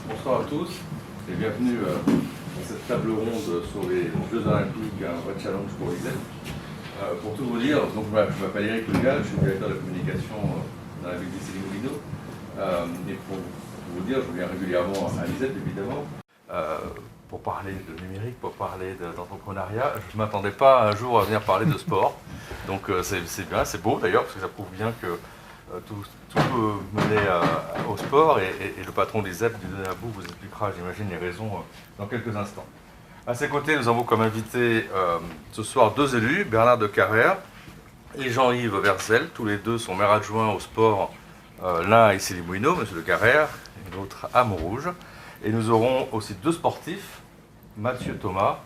Bonsoir à tous et bienvenue à cette table ronde sur les Jeux Olympiques, un vrai challenge pour l'ISEP. Pour tout vous dire, donc, je m'appelle Eric Legal, je suis directeur de la communication dans la ville d'Issy-les-Moulineaux. Et pour vous dire, je viens régulièrement à l'ISEP évidemment. Pour parler de numérique, pour parler d'entrepreneuriat, je ne m'attendais pas un jour à venir parler de sport. Donc c'est bien, c'est beau d'ailleurs, parce que ça prouve bien que tout peut mener au sport et le patron des ZEP, Dieudonné Abou, vous expliquera, j'imagine, les raisons dans quelques instants. À ses côtés, nous avons comme invité ce soir deux élus, Bernard de Carrère et Jean-Yves Verzel. Tous les deux sont maires adjoints au sport, l'un à Issy-les-Moulineaux, M. de Carrère, et l'autre à Montrouge. Et nous aurons aussi deux sportifs, Mathieu Thomas,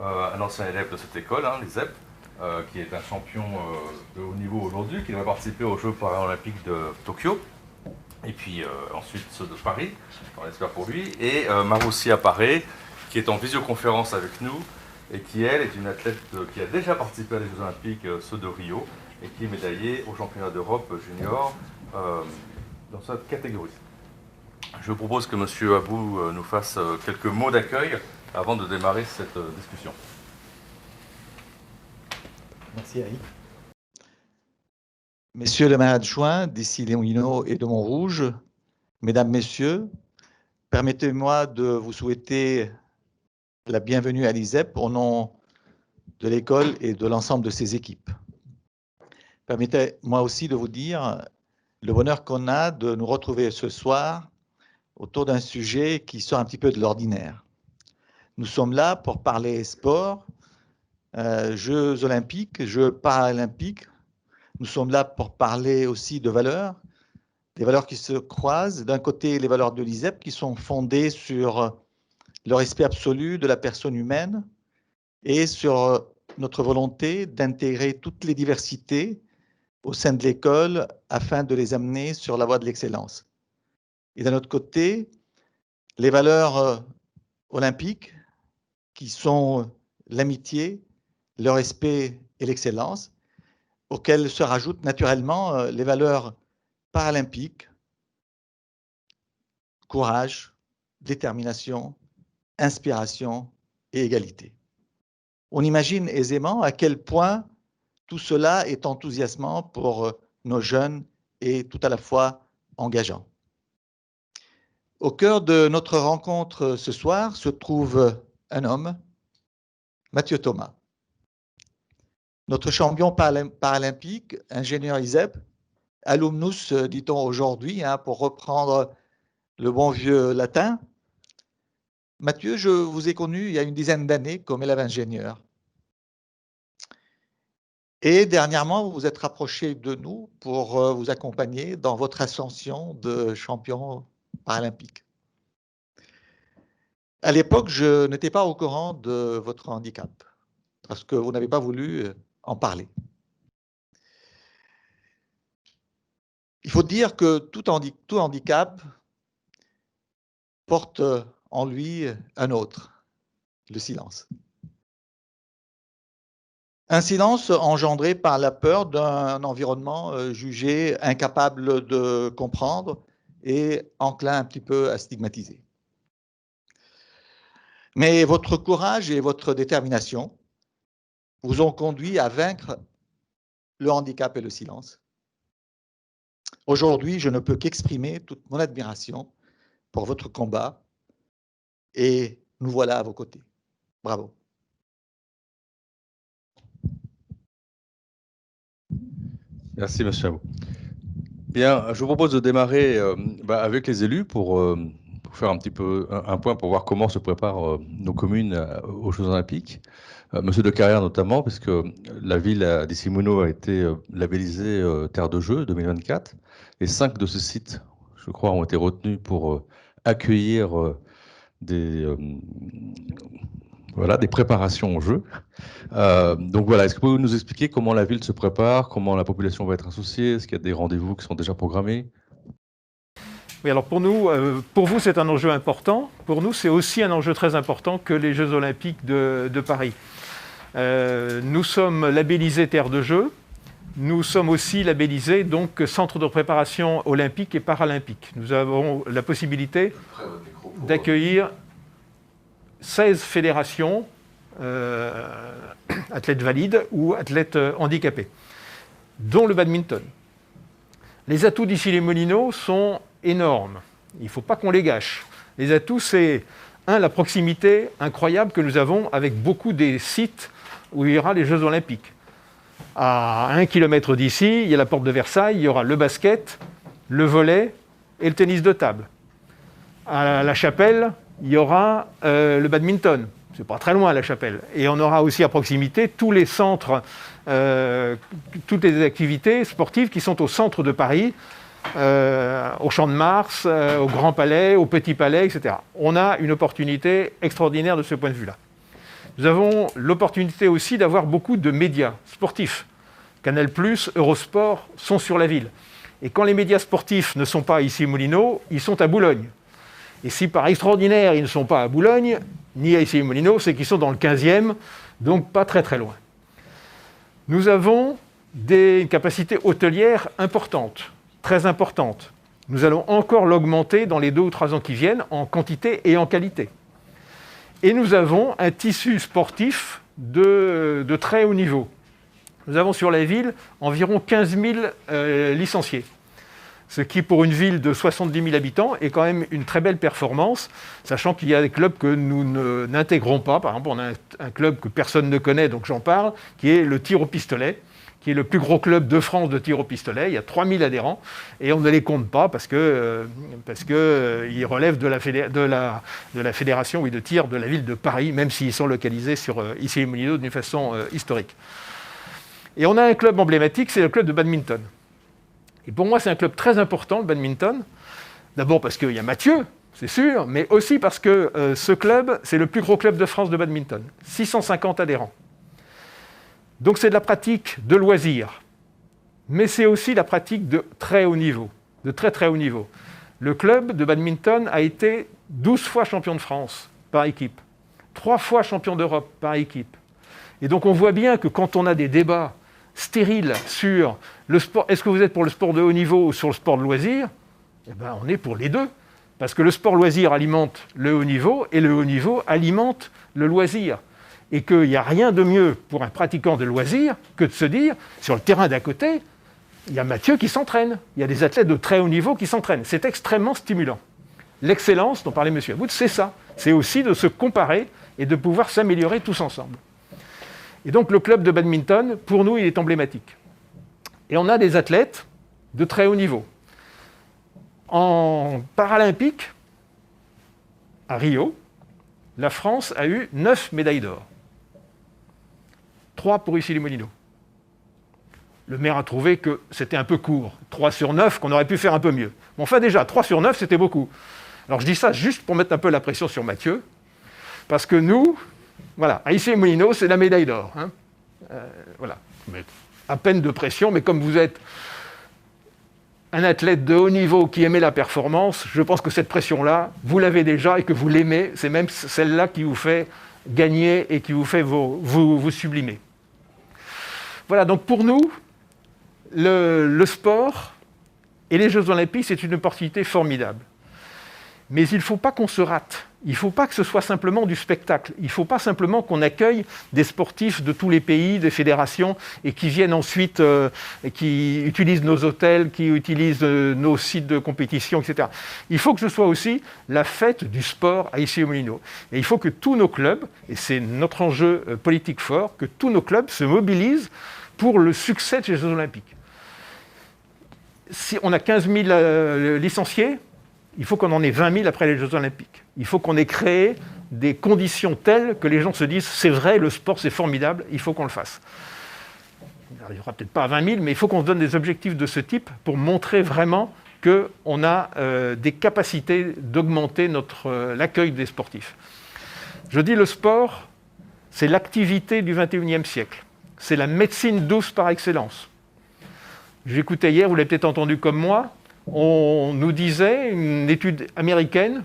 un ancien élève de cette école, l'ISEP, qui est un champion de haut niveau aujourd'hui, qui va participer aux Jeux paralympiques de Tokyo, et puis ensuite ceux de Paris, on l'espère pour lui, et Maroussia Paré, qui est en visioconférence avec nous, et qui, elle, est une athlète qui a déjà participé à les Jeux Olympiques, ceux de Rio, et qui est médaillée au championnat d'Europe junior dans cette catégorie. Je propose que M. Abou nous fasse quelques mots d'accueil avant de démarrer cette discussion. Merci Eric. Messieurs les maires adjoints d'Issy-les-Moulineaux et de Montrouge, Mesdames, Messieurs, permettez-moi de vous souhaiter la bienvenue à l'ISEP au nom de l'école et de l'ensemble de ses équipes. Permettez-moi aussi de vous dire le bonheur qu'on a de nous retrouver ce soir autour d'un sujet qui sort un petit peu de l'ordinaire. Nous sommes là pour parler sport, Jeux olympiques, Jeux paralympiques. Nous sommes là pour parler aussi de valeurs, des valeurs qui se croisent. D'un côté, les valeurs de l'ISEP qui sont fondées sur le respect absolu de la personne humaine et sur notre volonté d'intégrer toutes les diversités au sein de l'école afin de les amener sur la voie de l'excellence. Et d'un autre côté, les valeurs olympiques qui sont l'amitié, le respect et l'excellence, auxquelles se rajoutent naturellement les valeurs paralympiques, courage, détermination, inspiration et égalité. On imagine aisément à quel point tout cela est enthousiasmant pour nos jeunes et tout à la fois engageant. Au cœur de notre rencontre ce soir se trouve un homme, Mathieu Thomas. Notre champion paralympique, ingénieur ISEP, alumnus, dit-on aujourd'hui, pour reprendre le bon vieux latin. Mathieu, je vous ai connu il y a une dizaine d'années comme élève ingénieur. Et dernièrement, vous vous êtes rapproché de nous pour vous accompagner dans votre ascension de champion paralympique. À l'époque, je n'étais pas au courant de votre handicap parce que vous n'avez pas voulu en parler. Il faut dire que tout handicap porte en lui un autre, le silence. Un silence engendré par la peur d'un environnement jugé incapable de comprendre et enclin un petit peu à stigmatiser. Mais votre courage et votre détermination vous ont conduit à vaincre le handicap et le silence. Aujourd'hui, je ne peux qu'exprimer toute mon admiration pour votre combat et nous voilà à vos côtés. Bravo. Merci, M. Abou. Bien, je vous propose de démarrer avec les élus pour faire un petit peu un point pour voir comment se préparent nos communes aux Jeux Olympiques. Monsieur de Carrère notamment, puisque la ville d'Issy-les-Moulineaux a été labellisée Terre de Jeux 2024. Et 5 de ces sites, je crois, ont été retenus pour accueillir des préparations aux Jeux. Donc voilà, est-ce que vous pouvez nous expliquer comment la ville se prépare, comment la population va être associée, est-ce qu'il y a des rendez-vous qui sont déjà programmés? Oui, alors pour nous, pour vous c'est un enjeu important, pour nous c'est aussi un enjeu très important que les Jeux Olympiques de Paris. Nous sommes labellisés Terre de Jeux, nous sommes aussi labellisés donc Centre de préparation olympique et paralympique. Nous avons la possibilité... d'accueillir 16 fédérations athlètes valides ou athlètes handicapés, dont le badminton. Les atouts d'Issy-les-Moulineaux sont énormes. Il ne faut pas qu'on les gâche. Les atouts, c'est, la proximité incroyable que nous avons avec beaucoup des sites où il y aura les Jeux Olympiques. À 1 km d'ici, il y a la porte de Versailles, il y aura le basket, le volley et le tennis de table. À La Chapelle, il y aura le badminton. C'est pas très loin, La Chapelle. Et on aura aussi à proximité tous les centres, toutes les activités sportives qui sont au centre de Paris, au Champ de Mars, au Grand Palais, au Petit Palais, etc. On a une opportunité extraordinaire de ce point de vue-là. Nous avons l'opportunité aussi d'avoir beaucoup de médias sportifs. Canal+, Eurosport sont sur la ville. Et quand les médias sportifs ne sont pas ici à Moulineaux, ils sont à Boulogne. Et si par extraordinaire, ils ne sont pas à Boulogne, ni à Issy-les-Moulineaux, c'est qu'ils sont dans le 15e, donc pas très très loin. Nous avons des capacités hôtelières importantes, très importantes. Nous allons encore l'augmenter dans les 2 ou 3 ans qui viennent, en quantité et en qualité. Et nous avons un tissu sportif de très haut niveau. Nous avons sur la ville environ 15 000 licenciés. Ce qui, pour une ville de 70 000 habitants, est quand même une très belle performance, sachant qu'il y a des clubs que nous n'intégrons pas. Par exemple, on a un club que personne ne connaît, donc j'en parle, qui est le tir au pistolet, qui est le plus gros club de France de tir au pistolet. Il y a 3 000 adhérents, et on ne les compte pas parce que ils relèvent de la fédération de tir de la ville de Paris, même s'ils sont localisés sur Issy-les-Moulineaux d'une façon historique. Et on a un club emblématique, c'est le club de badminton. Et pour moi, c'est un club très important, le badminton. D'abord parce qu'il y a Mathieu, c'est sûr, mais aussi parce que ce club, c'est le plus gros club de France de badminton. 650 adhérents. Donc c'est de la pratique de loisirs, mais c'est aussi la pratique de très haut niveau, de très très haut niveau. Le club de badminton a été 12 fois champion de France par équipe, 3 fois champion d'Europe par équipe. Et donc on voit bien que quand on a des débats stériles sur le sport, est-ce que vous êtes pour le sport de haut niveau ou sur le sport de loisir? Eh ben, on est pour les deux, parce que le sport loisir alimente le haut niveau et le haut niveau alimente le loisir. Et qu'il n'y a rien de mieux pour un pratiquant de loisir que de se dire, sur le terrain d'à côté, il y a Mathieu qui s'entraîne, il y a des athlètes de très haut niveau qui s'entraînent. C'est extrêmement stimulant. L'excellence dont parlait M. Aboud, c'est ça. C'est aussi de se comparer et de pouvoir s'améliorer tous ensemble. Et donc le club de badminton, pour nous, il est emblématique. Et on a des athlètes de très haut niveau. En paralympique, à Rio, la France a eu 9 médailles d'or. 3 pour Issy-les-Moulineaux. Le maire a trouvé que c'était un peu court. 3 sur 9, qu'on aurait pu faire un peu mieux. Mais enfin déjà, 3 sur 9, c'était beaucoup. Alors je dis ça juste pour mettre un peu la pression sur Mathieu, parce que nous, voilà, à Issy-les-Moulineaux, c'est la médaille d'or. Hein. Voilà, mais à peine de pression, mais comme vous êtes un athlète de haut niveau qui aimait la performance, je pense que cette pression-là, vous l'avez déjà et que vous l'aimez, c'est même celle-là qui vous fait gagner et qui vous fait vous sublimer. Voilà, donc pour nous, le sport et les Jeux Olympiques, c'est une opportunité formidable. Mais il ne faut pas qu'on se rate. Il ne faut pas que ce soit simplement du spectacle. Il ne faut pas simplement qu'on accueille des sportifs de tous les pays, des fédérations, et qui viennent ensuite, et qui utilisent nos hôtels, qui utilisent nos sites de compétition, etc. Il faut que ce soit aussi la fête du sport à Issy-les-Moulineaux. Et il faut que tous nos clubs, et c'est notre enjeu politique fort, que tous nos clubs se mobilisent pour le succès de ces Jeux Olympiques. Si on a 15 000 licenciés, il faut qu'on en ait 20 000 après les Jeux Olympiques. Il faut qu'on ait créé des conditions telles que les gens se disent « c'est vrai, le sport c'est formidable, il faut qu'on le fasse ». Il n'y aura peut-être pas 20 000, mais il faut qu'on se donne des objectifs de ce type pour montrer vraiment qu'on a des capacités d'augmenter l'accueil des sportifs. Je dis le sport, c'est l'activité du XXIe siècle. C'est la médecine douce par excellence. J'écoutais hier, vous l'avez peut-être entendu comme moi, on nous disait, une étude américaine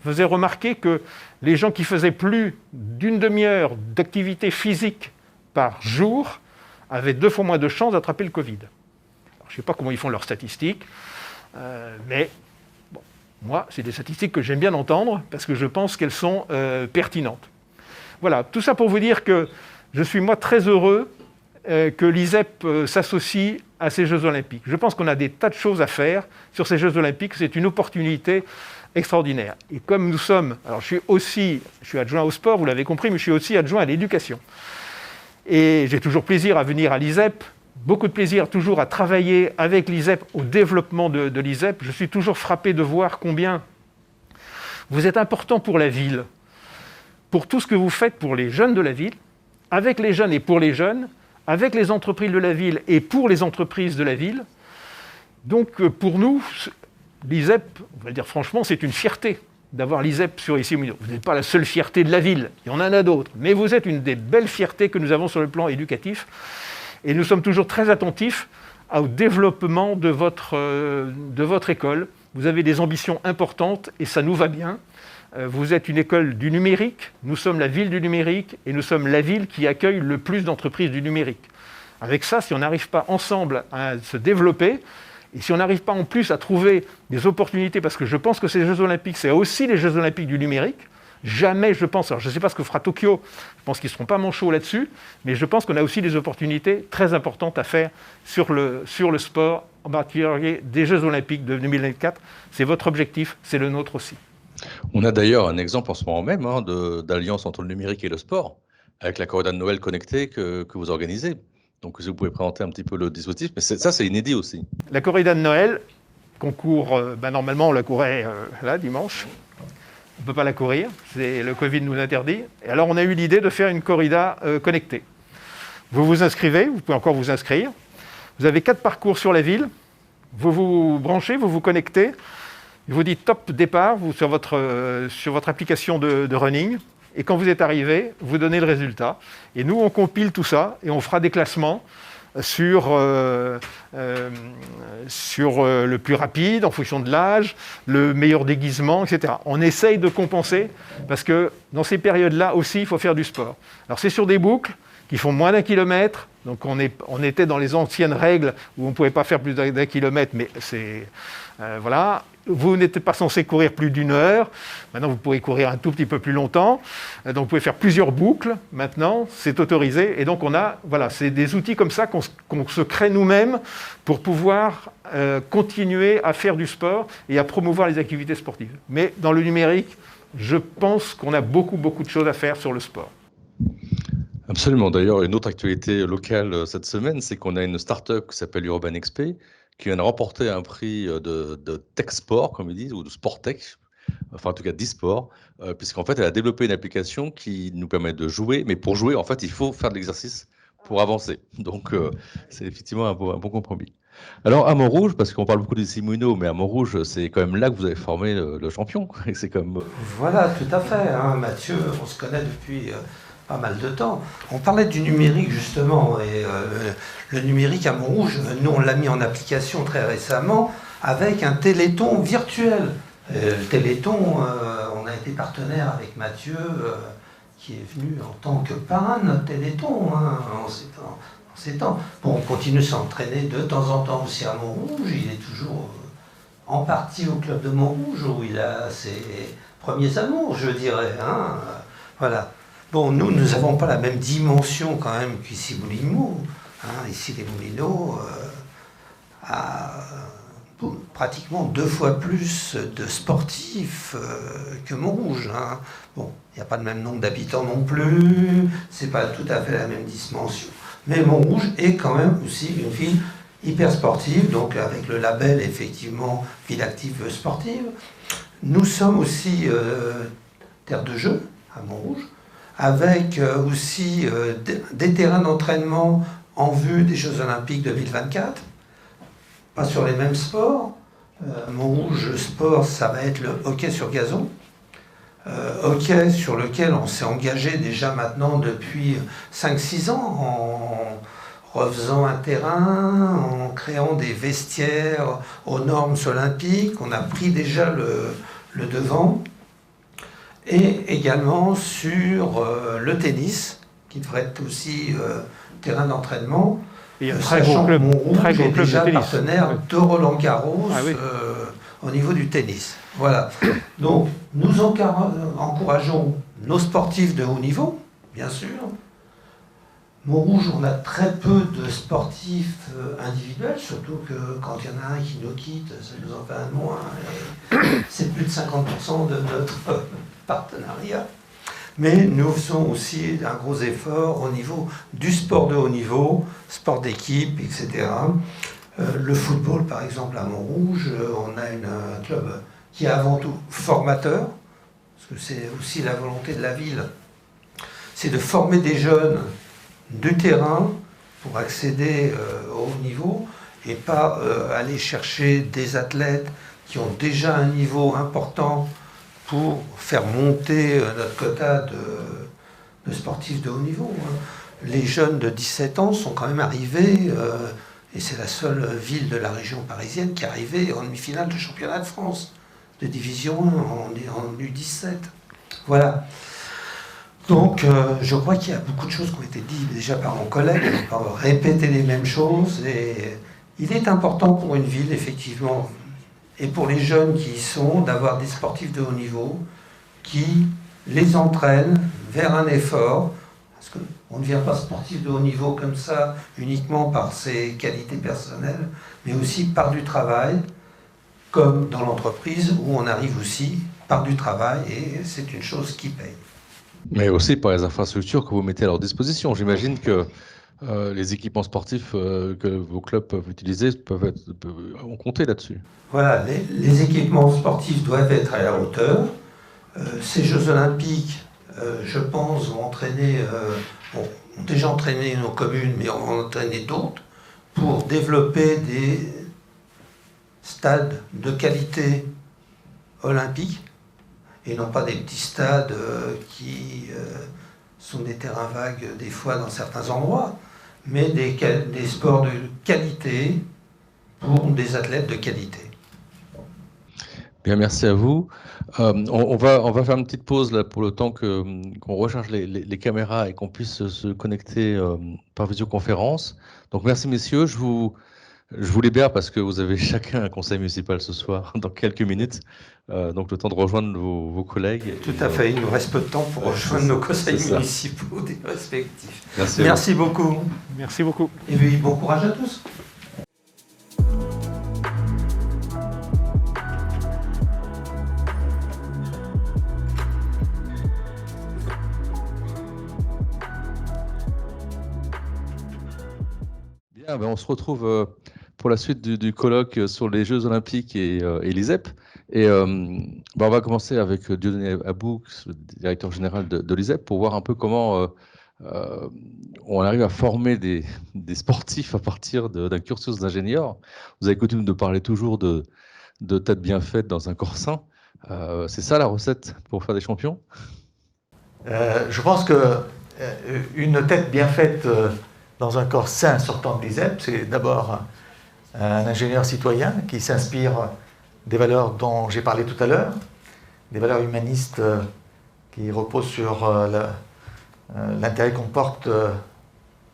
faisait remarquer que les gens qui faisaient plus d'une demi-heure d'activité physique par jour avaient 2 fois moins de chances d'attraper le Covid. Alors, je ne sais pas comment ils font leurs statistiques, mais bon, Moi, c'est des statistiques que j'aime bien entendre parce que je pense qu'elles sont pertinentes. Voilà, tout ça pour vous dire que je suis moi très heureux que l'ISEP s'associe à ces Jeux Olympiques. Je pense qu'on a des tas de choses à faire sur ces Jeux Olympiques. C'est une opportunité extraordinaire. Et comme nous sommes... Alors, je suis adjoint au sport, vous l'avez compris, mais je suis aussi adjoint à l'éducation. Et j'ai toujours plaisir à venir à l'ISEP, beaucoup de plaisir toujours à travailler avec l'ISEP, au développement de l'ISEP. Je suis toujours frappé de voir combien vous êtes important pour la ville, pour tout ce que vous faites pour les jeunes de la ville, avec les jeunes et pour les jeunes, avec les entreprises de la ville et pour les entreprises de la ville. Donc pour nous, l'ISEP, on va le dire franchement, c'est une fierté d'avoir l'ISEP sur Issy-les-Moulineaux. Vous n'êtes pas la seule fierté de la ville, il y en a d'autres, mais vous êtes une des belles fiertés que nous avons sur le plan éducatif. Et nous sommes toujours très attentifs au développement de votre école. Vous avez des ambitions importantes et ça nous va bien. Vous êtes une école du numérique, nous sommes la ville du numérique et nous sommes la ville qui accueille le plus d'entreprises du numérique. Avec ça, si on n'arrive pas ensemble à se développer, et si on n'arrive pas en plus à trouver des opportunités, parce que je pense que ces Jeux Olympiques, c'est aussi les Jeux Olympiques du numérique, jamais je pense, alors je ne sais pas ce que fera Tokyo, je pense qu'ils ne seront pas manchots là-dessus, mais je pense qu'on a aussi des opportunités très importantes à faire sur le sport, en particulier des Jeux Olympiques de 2024. C'est votre objectif, c'est le nôtre aussi. On a d'ailleurs un exemple en ce moment même d'alliance entre le numérique et le sport, avec la corrida de Noël connectée que vous organisez. Donc, si vous pouvez présenter un petit peu le dispositif, mais ça, c'est inédit aussi. La corrida de Noël, qu'on court, normalement, on la courait là, dimanche. On ne peut pas la courir, le Covid nous l'interdit. Et alors, on a eu l'idée de faire une corrida connectée. Vous vous inscrivez, vous pouvez encore vous inscrire. Vous avez 4 parcours sur la ville. Vous vous branchez, vous vous connectez. Il vous dit top départ sur votre application de running. Et quand vous êtes arrivé, vous donnez le résultat. Et nous, on compile tout ça et on fera des classements sur le plus rapide, en fonction de l'âge, le meilleur déguisement, etc. On essaye de compenser parce que dans ces périodes-là aussi, il faut faire du sport. Alors c'est sur des boucles qui font moins d'1 kilomètre. Donc on était dans les anciennes règles où on ne pouvait pas faire plus d'1 kilomètre, mais c'est... voilà. Vous n'êtes pas censé courir plus d'1 heure. Maintenant, vous pouvez courir un tout petit peu plus longtemps. Donc, vous pouvez faire plusieurs boucles. Maintenant, c'est autorisé. Et donc, c'est des outils comme ça qu'on se crée nous-mêmes pour pouvoir continuer à faire du sport et à promouvoir les activités sportives. Mais dans le numérique, je pense qu'on a beaucoup, beaucoup de choses à faire sur le sport. Absolument. D'ailleurs, une autre actualité locale cette semaine, c'est qu'on a une start-up qui s'appelle Urban XP, qui vient de remporter un prix de tech sport, comme ils disent, ou de sport tech, enfin en tout cas d'e-sport, puisqu'en fait elle a développé une application qui nous permet de jouer, mais pour jouer en fait il faut faire de l'exercice pour avancer. Donc c'est effectivement un bon compromis. Alors à Montrouge, parce qu'on parle beaucoup des Issy-les-Moulineaux, mais à Montrouge c'est quand même là que vous avez formé le champion. Et c'est comme... Voilà, tout à fait. Mathieu, on se connaît depuis... pas mal de temps. On parlait du numérique justement, et le numérique à Montrouge, nous on l'a mis en application très récemment avec un téléthon virtuel. Le téléthon, on a été partenaire avec Mathieu, qui est venu en tant que parrain de notre téléthon en ces temps. Bon, on continue de s'entraîner de temps en temps aussi à Montrouge, il est toujours en partie au club de Montrouge où il a ses premiers amours, je dirais. Voilà. Bon, nous n'avons pas la même dimension quand même qu'Issy-les-Moulineaux. Ici, les Moulineaux a pratiquement 2 fois plus de sportifs que Montrouge. Bon, il n'y a pas le même nombre d'habitants non plus, c'est pas tout à fait la même dimension. Mais Montrouge est quand même aussi une ville hyper sportive, donc avec le label effectivement ville active sportive. Nous sommes aussi terre de jeu à Montrouge, avec aussi des terrains d'entraînement en vue des Jeux Olympiques 2024, pas sur les mêmes sports. Montrouge, le sport, ça va être le hockey sur gazon, hockey sur lequel on s'est engagé déjà maintenant depuis 5-6 ans, en refaisant un terrain, en créant des vestiaires aux normes olympiques. On a pris déjà le devant. Et également sur le tennis, qui devrait être aussi terrain d'entraînement. Il y a un très gros club, Montrouge très gros est club déjà de tennis. partenaire de Roland Garros au niveau du tennis. Voilà. Donc, nous encourageons nos sportifs de haut niveau, bien sûr. Montrouge, on a très peu de sportifs individuels, surtout que quand il y en a un qui nous quitte, ça nous en fait un de moins. C'est plus de 50% de notre partenariat. Mais nous faisons aussi un gros effort au niveau du sport de haut niveau, sport d'équipe, etc. Le football, par exemple, à Montrouge, on a un club qui est avant tout formateur, parce que c'est aussi la volonté de la ville, c'est de former des jeunes du terrain pour accéder au haut niveau et pas aller chercher des athlètes qui ont déjà un niveau important pour faire monter notre quota de sportifs de haut niveau. Les jeunes de 17 ans sont quand même arrivés, et c'est la seule ville de la région parisienne qui est arrivée en demi-finale du championnat de France de division 1 en U17. Voilà. Donc, je crois qu'il y a beaucoup de choses qui ont été dites déjà par mon collègue, je ne vais pas répéter les mêmes choses. Et il est important pour une ville, effectivement, et pour les jeunes qui y sont, d'avoir des sportifs de haut niveau qui les entraînent vers un effort. Parce qu'on ne devient pas sportif de haut niveau comme ça, uniquement par ses qualités personnelles, mais aussi par du travail, comme dans l'entreprise, où on arrive aussi par du travail, et c'est une chose qui paye. Mais aussi par les infrastructures que vous mettez à leur disposition. J'imagine que les équipements sportifs que vos clubs peuvent utiliser ont compté là-dessus. Voilà, les équipements sportifs doivent être à la hauteur. Ces Jeux Olympiques, je pense, ont déjà entraîné nos communes, mais on va entraîner d'autres pour développer des stades de qualité olympique et non pas des petits stades qui sont des terrains vagues des fois dans certains endroits, mais des sports de qualité pour des athlètes de qualité. Bien, merci à vous. On va faire une petite pause là pour le temps qu'on recharge les caméras et qu'on puisse se connecter par visioconférence. Donc merci messieurs, je vous libère parce que vous avez chacun un conseil municipal ce soir dans quelques minutes. Donc le temps de rejoindre vos collègues. Tout à fait, il nous reste peu de temps pour rejoindre nos conseils municipaux respectifs. Merci beaucoup. Merci beaucoup. Et puis bon courage à tous. Bien, ben on se retrouve pour la suite du colloque sur les Jeux Olympiques et l'ISEP. Et on va commencer avec Dieudonné Abouk, le directeur général de l'ISEP, pour voir un peu comment on arrive à former des sportifs à partir d'un cursus d'ingénieur. Vous avez coutume de parler toujours de tête bien faite dans un corps sain. C'est ça la recette pour faire des champions? Je pense qu'une tête bien faite dans un corps sain sortant de l'ISEP, c'est d'abord un ingénieur citoyen qui s'inspire des valeurs dont j'ai parlé tout à l'heure, des valeurs humanistes qui reposent sur l'intérêt qu'on porte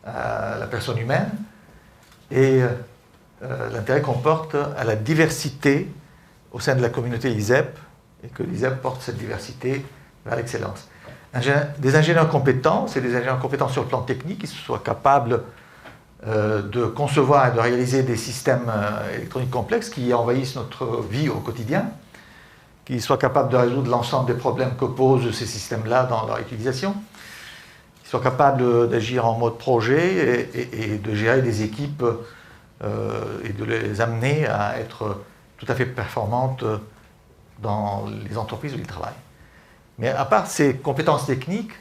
à la personne humaine et l'intérêt qu'on porte à la diversité au sein de la communauté ISEP et que l'ISEP porte cette diversité vers l'excellence. Des ingénieurs compétents, c'est des ingénieurs compétents sur le plan technique, qui soient capables de concevoir et de réaliser des systèmes électroniques complexes qui envahissent notre vie au quotidien, qui soient capables de résoudre l'ensemble des problèmes que posent ces systèmes-là dans leur utilisation, qui soient capables d'agir en mode projet et de gérer des équipes et de les amener à être tout à fait performantes dans les entreprises où ils travaillent. Mais à part ces compétences techniques,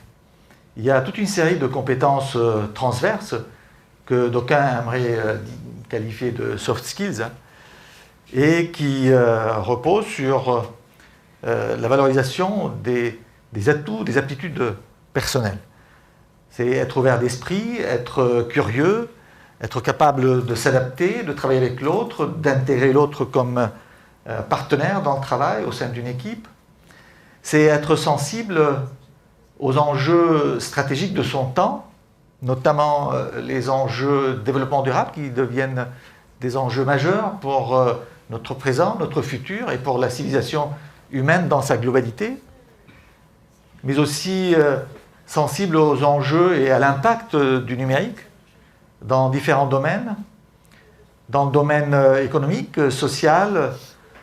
il y a toute une série de compétences transverses que d'aucuns aimeraient qualifier de soft skills et qui reposent sur la valorisation des atouts, des aptitudes personnelles. C'est être ouvert d'esprit, être curieux, être capable de s'adapter, de travailler avec l'autre, d'intégrer l'autre comme partenaire dans le travail au sein d'une équipe. C'est être sensible aux enjeux stratégiques de son temps, notamment les enjeux de développement durable qui deviennent des enjeux majeurs pour notre présent, notre futur, et pour la civilisation humaine dans sa globalité, mais aussi sensible aux enjeux et à l'impact du numérique dans différents domaines, dans le domaine économique, social,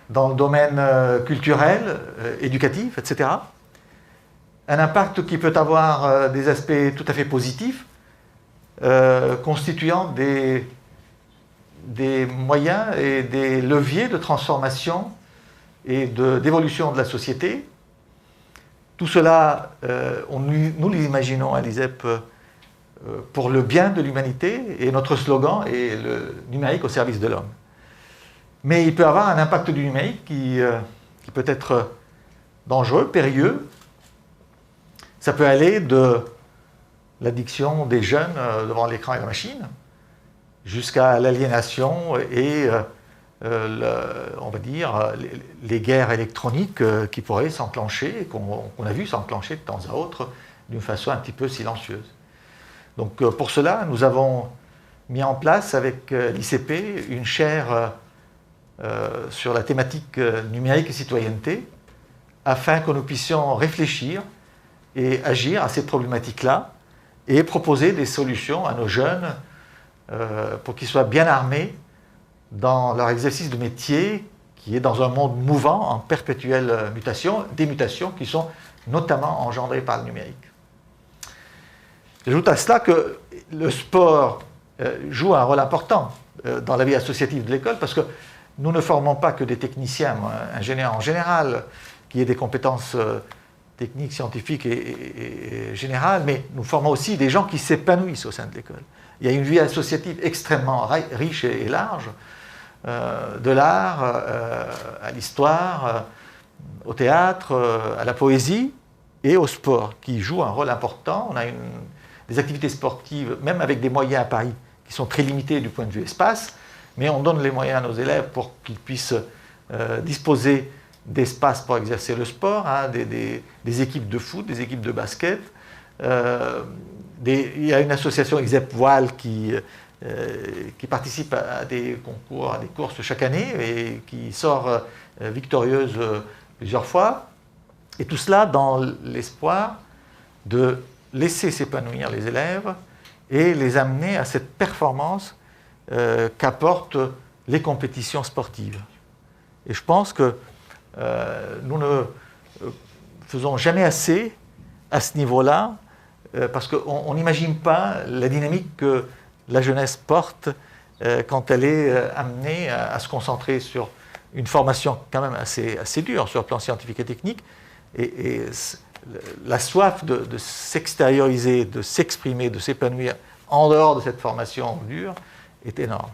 dans le domaine culturel, éducatif, etc. Un impact qui peut avoir des aspects tout à fait positifs, constituant des moyens et des leviers de transformation et d'évolution de la société. Tout cela, nous l'imaginons à l'ISEP pour le bien de l'humanité, et notre slogan est le numérique au service de l'homme. Mais il peut avoir un impact du numérique qui peut être dangereux, périlleux. Ça peut aller de l'addiction des jeunes devant l'écran et la machine, jusqu'à l'aliénation et, on va dire, les guerres électroniques qui pourraient s'enclencher, qu'on a vu s'enclencher de temps à autre d'une façon un petit peu silencieuse. Donc pour cela, nous avons mis en place avec l'ICP une chaire sur la thématique numérique et citoyenneté, afin que nous puissions réfléchir et agir à ces problématiques-là et proposer des solutions à nos jeunes pour qu'ils soient bien armés dans leur exercice de métier qui est dans un monde mouvant, en perpétuelle mutation, des mutations qui sont notamment engendrées par le numérique. J'ajoute à cela que le sport joue un rôle important dans la vie associative de l'école, parce que nous ne formons pas que des techniciens, ingénieurs en général, qui aient des compétences techniques, scientifiques et générales, mais nous formons aussi des gens qui s'épanouissent au sein de l'école. Il y a une vie associative extrêmement riche et large, de l'art à l'histoire, au théâtre, à la poésie et au sport, qui jouent un rôle important. On a des activités sportives, même avec des moyens à Paris, qui sont très limités du point de vue espace, mais on donne les moyens à nos élèves pour qu'ils puissent disposer d'espace pour exercer le sport, hein, des équipes de foot, des équipes de basket. Il y a une association ISEP Voile qui participe à des concours, à des courses chaque année et qui sort victorieuse plusieurs fois. Et tout cela dans l'espoir de laisser s'épanouir les élèves et les amener à cette performance qu'apportent les compétitions sportives. Et je pense que nous ne faisons jamais assez à ce niveau-là, parce qu'on n'imagine pas la dynamique que la jeunesse porte quand elle est amenée à se concentrer sur une formation quand même assez dure sur le plan scientifique et technique, et la soif de s'extérioriser, de s'exprimer, de s'épanouir en dehors de cette formation dure est énorme.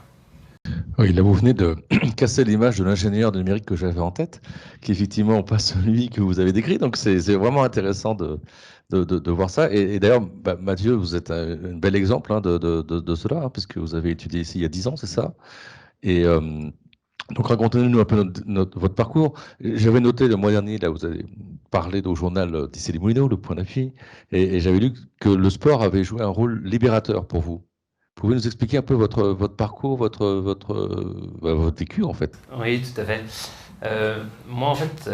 Oui, là vous venez de casser l'image de l'ingénieur de numérique que j'avais en tête, qui effectivement pas celui que vous avez décrit, donc c'est vraiment intéressant de voir ça. Et d'ailleurs, Mathieu, vous êtes un bel exemple hein, de cela, hein, puisque vous avez étudié ici il y a 10 ans, c'est ça? Et donc racontez-nous un peu votre parcours. J'avais noté le mois dernier, là vous avez parlé au journal d'Issy-les-Moulineaux, Le Point d'appui, et j'avais lu que le sport avait joué un rôle libérateur pour vous. Pouvez-vous nous expliquer un peu votre parcours, votre vécu en fait? Oui, tout à fait. Moi en fait,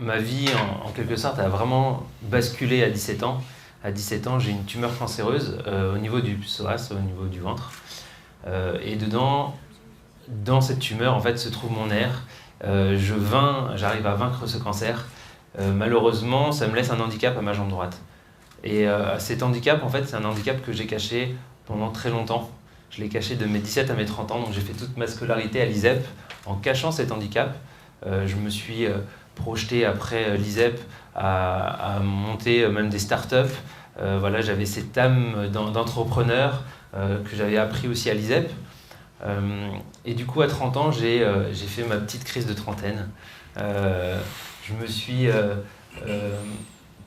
ma vie en quelque sorte a vraiment basculé à 17 ans. À 17 ans, j'ai une tumeur cancéreuse au niveau du psoas, au niveau du ventre. Et dedans, dans cette tumeur en fait se trouve mon nerf. J'arrive à vaincre ce cancer. Malheureusement, ça me laisse un handicap à ma jambe droite. Et cet handicap, en fait, c'est un handicap que j'ai caché pendant très longtemps. Je l'ai caché de mes 17 à mes 30 ans, donc j'ai fait toute ma scolarité à l'ISEP en cachant cet handicap. Je me suis projeté après l'ISEP à monter même des startups. Voilà, j'avais cette âme d'entrepreneur que j'avais appris aussi à l'ISEP. Et du coup, à 30 ans, j'ai fait ma petite crise de trentaine. Je me suis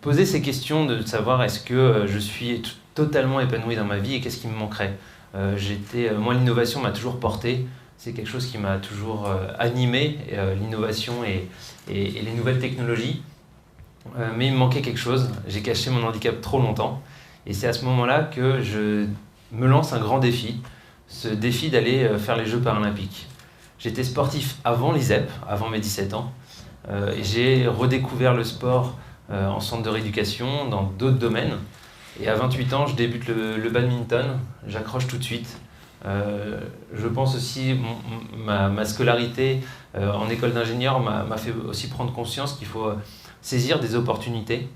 posé ces questions de savoir est-ce que je suis totalement épanoui dans ma vie et qu'est-ce qui me manquerait. Moi, l'innovation m'a toujours porté. C'est quelque chose qui m'a toujours animé, l'innovation et les nouvelles technologies. Mais il me manquait quelque chose. J'ai caché mon handicap trop longtemps. Et c'est à ce moment-là que je me lance un grand défi. Ce défi d'aller faire les Jeux paralympiques. J'étais sportif avant l'ISEP, avant mes 17 ans. Et j'ai redécouvert le sport en centre de rééducation, dans d'autres domaines. Et à 28 ans, je débute le badminton, j'accroche tout de suite. Je pense aussi, ma scolarité en école d'ingénieur m'a fait aussi prendre conscience qu'il faut saisir des opportunités.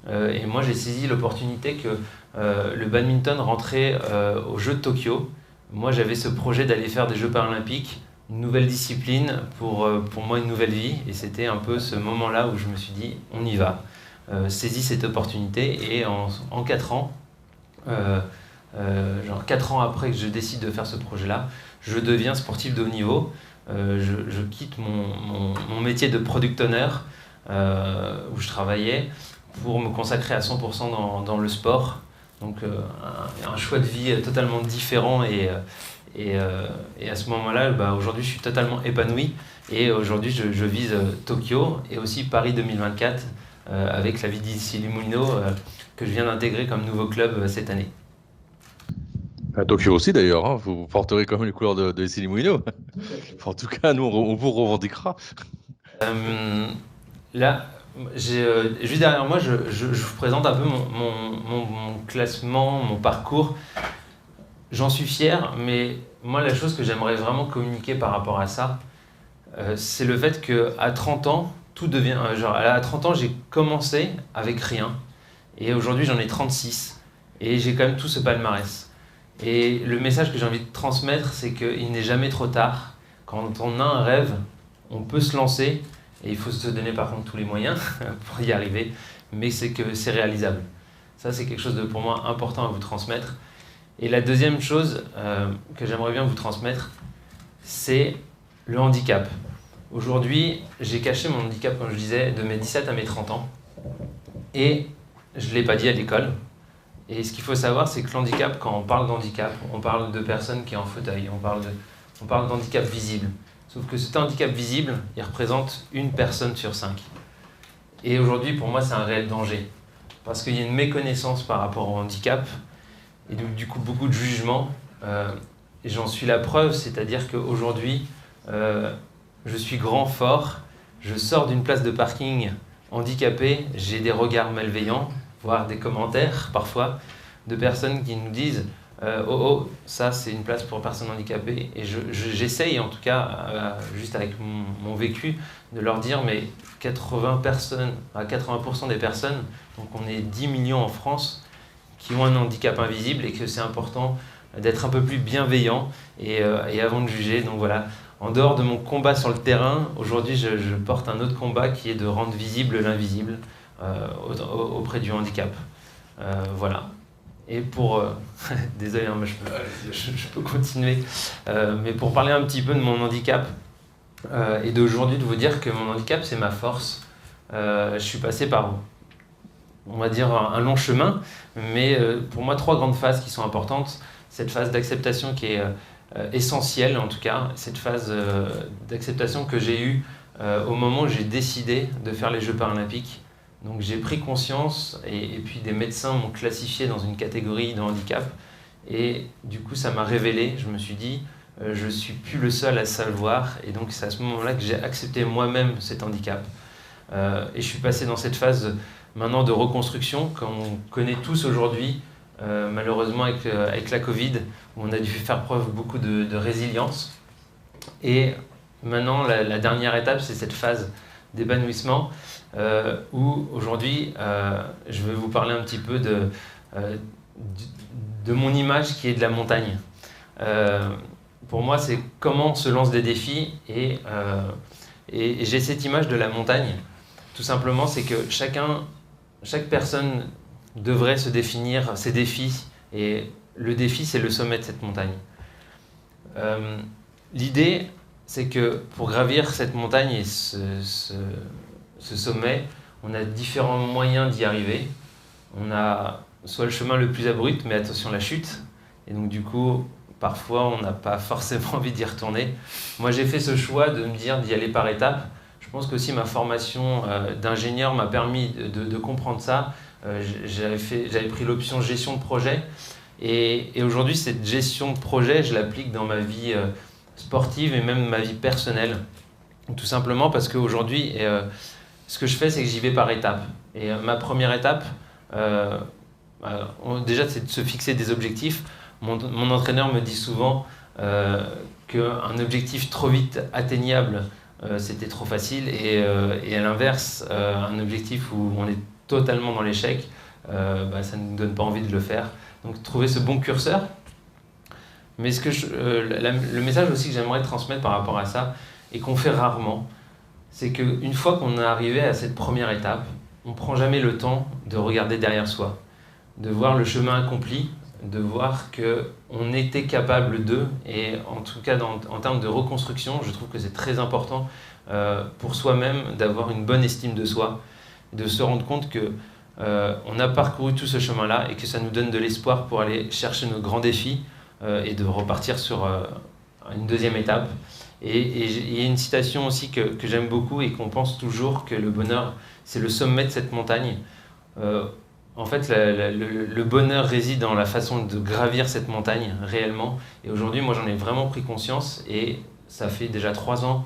Et moi, j'ai saisi l'opportunité que le badminton rentrait aux Jeux de Tokyo. Moi, j'avais ce projet d'aller faire des Jeux paralympiques, une nouvelle discipline, pour moi, une nouvelle vie. Et c'était un peu ce moment-là où je me suis dit, on y va. Saisis cette opportunité. Et en 4 ans, genre 4 ans après que je décide de faire ce projet-là, je deviens sportif de haut niveau. Je quitte mon métier de product owner où je travaillais pour me consacrer à 100% dans le sport. Donc un choix de vie totalement différent et à ce moment-là, aujourd'hui je suis totalement épanoui et aujourd'hui je vise Tokyo et aussi Paris 2024 avec la vie d'ici les Moulineaux que je viens d'intégrer comme nouveau club cette année. À Tokyo aussi d'ailleurs, hein, vous porterez quand même les couleurs de Issy les Moulineaux. En tout cas, nous on vous revendiquera. Là, juste derrière moi, je vous présente un peu mon classement, mon parcours. J'en suis fier, mais moi la chose que j'aimerais vraiment communiquer par rapport à ça, c'est le fait qu'à 30 ans, tout devient... à 30 ans, j'ai commencé avec rien, et aujourd'hui j'en ai 36, et j'ai quand même tout ce palmarès. Et le message que j'ai envie de transmettre, c'est qu'il n'est jamais trop tard. Quand on a un rêve, on peut se lancer, et il faut se donner par contre tous les moyens pour y arriver, mais c'est que c'est réalisable. Ça, c'est quelque chose de, pour moi, important à vous transmettre. Et la deuxième chose que j'aimerais bien vous transmettre, c'est le handicap. Aujourd'hui, j'ai caché mon handicap, comme je disais, de mes 17 à mes 30 ans, et je ne l'ai pas dit à l'école. Et ce qu'il faut savoir, c'est que l'handicap, quand on parle d'handicap, on parle de personnes qui sont en fauteuil, on parle d'handicap visible. Sauf que cet handicap visible, il représente 1 personne sur 5. Et aujourd'hui, pour moi, c'est un réel danger. Parce qu'il y a une méconnaissance par rapport au handicap, et donc, du coup, beaucoup de jugements. Et j'en suis la preuve, c'est-à-dire qu'aujourd'hui, je suis grand, fort, je sors d'une place de parking handicapé, j'ai des regards malveillants, voire des commentaires parfois, de personnes qui nous disent oh, ça c'est une place pour personnes handicapées. Et j'essaye en tout cas, juste avec mon vécu, de leur dire mais 80% des personnes, donc on est 10 millions en France, qui ont un handicap invisible et que c'est important d'être un peu plus bienveillant et avant de juger. Donc voilà, en dehors de mon combat sur le terrain, aujourd'hui je porte un autre combat qui est de rendre visible l'invisible auprès du handicap. Voilà. Et pour... désolé, hein, je peux continuer. Mais pour parler un petit peu de mon handicap et d'aujourd'hui, de vous dire que mon handicap, c'est ma force. Je suis passé par, on va dire, un long chemin, mais pour moi, 3 grandes phases qui sont importantes. Cette phase d'acceptation qui est essentielle, en tout cas, cette phase d'acceptation que j'ai eue au moment où j'ai décidé de faire les Jeux paralympiques. Donc j'ai pris conscience et puis des médecins m'ont classifié dans une catégorie de handicap et du coup ça m'a révélé, je me suis dit je ne suis plus le seul à savoir et donc c'est à ce moment-là que j'ai accepté moi-même cet handicap et je suis passé dans cette phase maintenant de reconstruction qu'on connaît tous aujourd'hui malheureusement avec la Covid où on a dû faire preuve beaucoup de résilience et maintenant la dernière étape c'est cette phase d'épanouissement où aujourd'hui je vais vous parler un petit peu de mon image qui est de la montagne. Pour moi c'est comment on se lance des défis et j'ai cette image de la montagne. Tout simplement c'est que chaque personne devrait se définir ses défis et le défi c'est le sommet de cette montagne. L'idée c'est que pour gravir cette montagne et ce sommet, on a différents moyens d'y arriver. On a soit le chemin le plus abrupt, mais attention la chute. Et donc du coup, parfois, on n'a pas forcément envie d'y retourner. Moi, j'ai fait ce choix de me dire d'y aller par étapes. Je pense qu'aussi ma formation d'ingénieur m'a permis de comprendre ça. J'avais pris l'option gestion de projet. Et aujourd'hui, cette gestion de projet, je l'applique dans ma vie sportive et même ma vie personnelle. Tout simplement parce qu'aujourd'hui, ce que je fais, c'est que j'y vais par étapes. Et ma première étape, déjà, c'est de se fixer des objectifs. Mon entraîneur me dit souvent qu'un objectif trop vite atteignable, c'était trop facile. Et à l'inverse, un objectif où on est totalement dans l'échec, ça ne nous donne pas envie de le faire. Donc, trouver ce bon curseur. Mais le message aussi que j'aimerais transmettre par rapport à ça, et qu'on fait rarement, c'est qu'une fois qu'on est arrivé à cette première étape, on ne prend jamais le temps de regarder derrière soi, de voir le chemin accompli, de voir qu'on était capable d'eux. Et en tout cas, en termes de reconstruction, je trouve que c'est très important pour soi-même d'avoir une bonne estime de soi, de se rendre compte qu'on a parcouru tout ce chemin-là et que ça nous donne de l'espoir pour aller chercher nos grands défis et de repartir sur une deuxième étape. Et il y a une citation aussi que j'aime beaucoup et qu'on pense toujours que le bonheur, c'est le sommet de cette montagne. En fait, le bonheur réside dans la façon de gravir cette montagne réellement. Et aujourd'hui, moi, j'en ai vraiment pris conscience et ça fait déjà 3 ans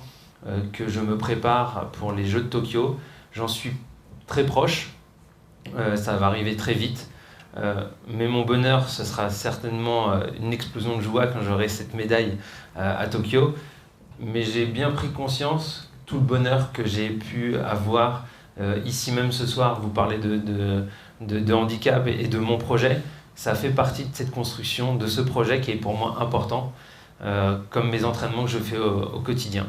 que je me prépare pour les Jeux de Tokyo. J'en suis très proche. Ça va arriver très vite. Mais mon bonheur, ce sera certainement une explosion de joie quand j'aurai cette médaille à Tokyo. Mais j'ai bien pris conscience, tout le bonheur que j'ai pu avoir ici même ce soir, vous parlez de handicap et de mon projet, ça fait partie de cette construction, de ce projet qui est pour moi important, comme mes entraînements que je fais au quotidien.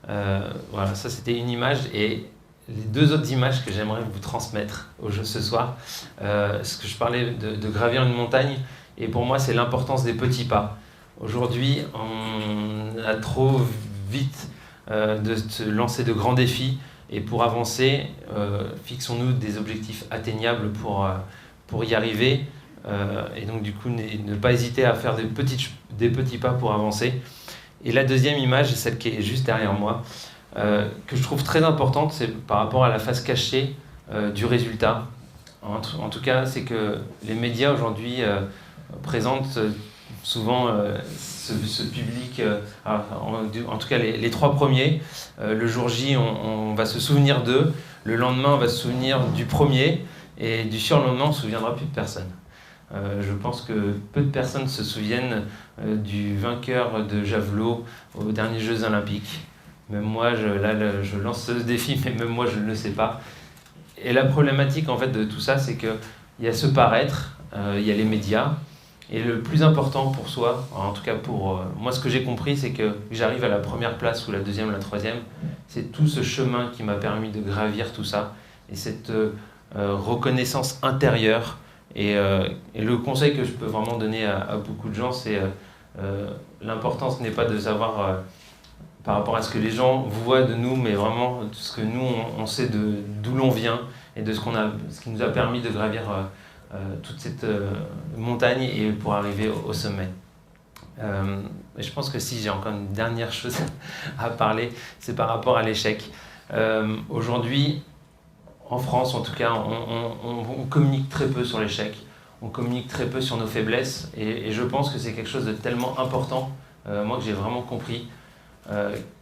Voilà, ça c'était une image, et les 2 autres images que j'aimerais vous transmettre au jeu ce soir, ce que je parlais de gravir une montagne, et pour moi c'est l'importance des petits pas. Aujourd'hui, on a trop vite de se lancer de grands défis, et pour avancer, fixons-nous des objectifs atteignables pour y arriver, et donc du coup ne pas hésiter à faire des petits pas pour avancer. Et la deuxième image, celle qui est juste derrière moi, que je trouve très importante, c'est par rapport à la face cachée du résultat. En tout cas, c'est que les médias aujourd'hui présentent souvent ce public, en tout cas les 3 premiers, le jour J on va se souvenir d'eux, le lendemain on va se souvenir du premier, et du surlendemain on ne se souviendra plus de personne. Je pense que peu de personnes se souviennent du vainqueur de javelot aux derniers Jeux Olympiques. Même moi, je lance ce défi, mais même moi je ne le sais pas. Et la problématique en fait de tout ça, c'est qu'il y a ce paraître, il y a les médias. Et le plus important pour soi, en tout cas pour moi, ce que j'ai compris, c'est que j'arrive à la première place ou la deuxième, la troisième. C'est tout ce chemin qui m'a permis de gravir tout ça. Et cette reconnaissance intérieure. Et le conseil que je peux vraiment donner à beaucoup de gens, c'est l'importance n'est pas de savoir par rapport à ce que les gens voient de nous, mais vraiment ce que nous, on sait d'où l'on vient et de ce qui nous a permis de gravir toute cette montagne et pour arriver au sommet. Et je pense que si j'ai encore une dernière chose à parler, c'est par rapport à l'échec. Aujourd'hui, en France en tout cas, on communique très peu sur l'échec, on communique très peu sur nos faiblesses, et je pense que c'est quelque chose de tellement important, moi que j'ai vraiment compris,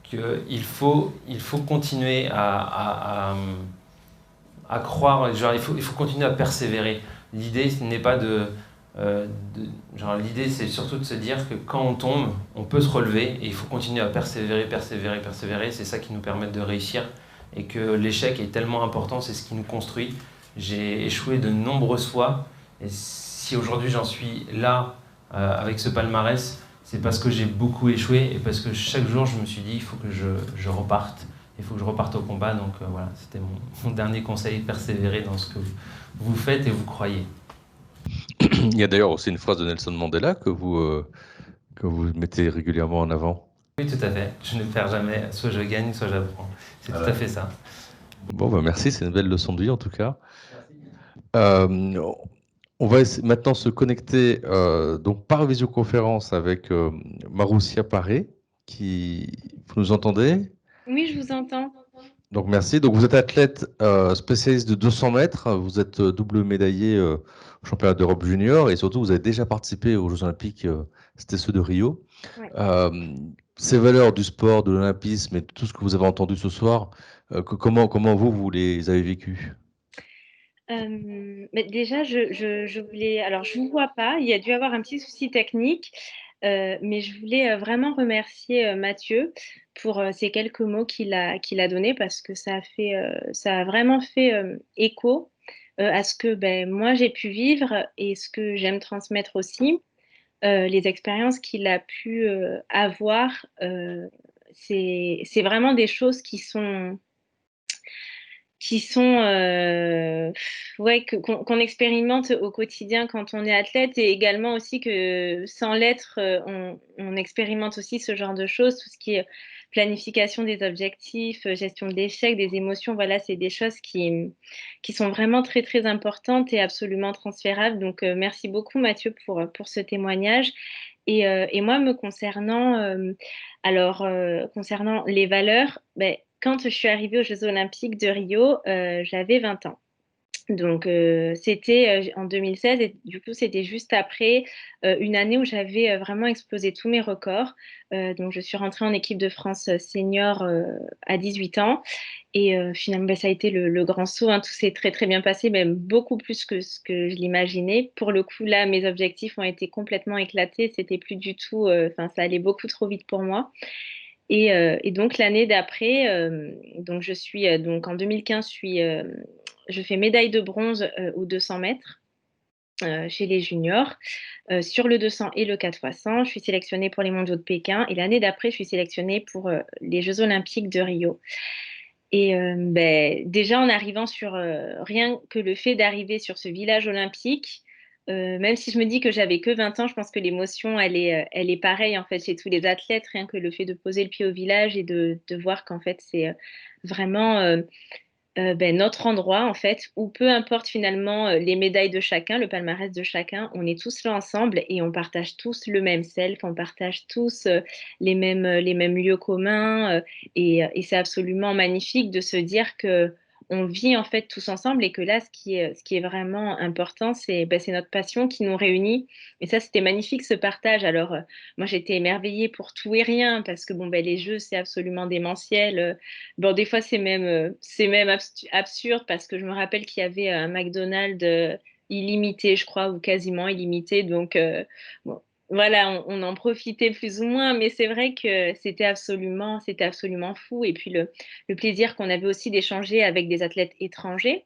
qu'il faut continuer à croire, genre il faut continuer à persévérer. L'idée, ce n'est pas l'idée, c'est surtout de se dire que quand on tombe, on peut se relever, et il faut continuer à persévérer. C'est ça qui nous permet de réussir, et que l'échec est tellement important, c'est ce qui nous construit. J'ai échoué de nombreuses fois, et si aujourd'hui j'en suis là avec ce palmarès, c'est parce que j'ai beaucoup échoué, et parce que chaque jour je me suis dit il faut que je reparte. Il faut que je reparte au combat, donc voilà, c'était mon dernier conseil, persévérer dans ce que vous faites et vous croyez. Il y a d'ailleurs aussi une phrase de Nelson Mandela que vous mettez régulièrement en avant. Oui, tout à fait. Je ne perds jamais, soit je gagne, soit j'apprends. C'est tout à fait ça. Bon, merci, c'est une belle leçon de vie en tout cas. On va maintenant se connecter donc par visioconférence avec Maroussia Paré. Vous nous entendez ? Oui, je vous entends. Donc merci. Donc vous êtes athlète spécialiste de 200 mètres. Vous êtes double médaillé au championnat d'Europe junior, et surtout vous avez déjà participé aux Jeux Olympiques. C'était ceux de Rio. Ouais. ces valeurs du sport, de l'olympisme et tout ce que vous avez entendu ce soir, comment vous les avez vécues? Mais déjà, je voulais. Alors, je ne vous vois pas. Il y a dû avoir un petit souci technique. Mais je voulais vraiment remercier Mathieu pour ces quelques mots qu'il a donnés parce que ça a vraiment fait écho à ce que moi j'ai pu vivre et ce que j'aime transmettre aussi. Les expériences qu'il a pu avoir, c'est vraiment des choses qui sont ouais, qu'on expérimente au quotidien quand on est athlète et également aussi que sans l'être, on expérimente aussi ce genre de choses, tout ce qui est planification des objectifs, gestion de l'échec, des émotions, voilà, c'est des choses qui sont vraiment très, très importantes et absolument transférables. Donc, merci beaucoup Mathieu pour ce témoignage. Et moi, me concernant, concernant les valeurs, quand je suis arrivée aux Jeux Olympiques de Rio, j'avais 20 ans. Donc, c'était en 2016 et du coup, c'était juste après une année où j'avais vraiment explosé tous mes records. Donc, je suis rentrée en équipe de France senior à 18 ans et finalement, ça a été le grand saut, hein. Tout s'est très, très bien passé, même beaucoup plus que ce que je l'imaginais. Pour le coup, là, mes objectifs ont été complètement éclatés. C'était plus du tout, enfin, ça allait beaucoup trop vite pour moi. Et donc l'année d'après, donc donc en 2015, je fais médaille de bronze aux 200 mètres chez les juniors, sur le 200 et le 4x100. Je suis sélectionnée pour les mondiaux de Pékin et l'année d'après, je suis sélectionnée pour les Jeux olympiques de Rio. Et déjà en arrivant sur rien que le fait d'arriver sur ce village olympique, même si je me dis que j'avais que 20 ans, je pense que l'émotion, elle est pareille en fait chez tous les athlètes, rien que le fait de poser le pied au village et de voir qu'en fait c'est vraiment notre endroit en fait, où peu importe finalement les médailles de chacun, le palmarès de chacun, on est tous là ensemble et on partage tous le même self, on partage tous les mêmes lieux communs et c'est absolument magnifique de se dire que on vit en fait tous ensemble et que là, ce qui est vraiment important, c'est notre passion qui nous réunit. Et ça, c'était magnifique ce partage. Alors, moi, j'étais émerveillée pour tout et rien parce que bon, les jeux, c'est absolument démentiel. Bon, des fois, c'est même absurde parce que je me rappelle qu'il y avait un McDonald's illimité, je crois, ou quasiment illimité. Donc, bon, voilà, on en profitait plus ou moins, mais c'est vrai que c'était absolument fou. Et puis, le plaisir qu'on avait aussi d'échanger avec des athlètes étrangers,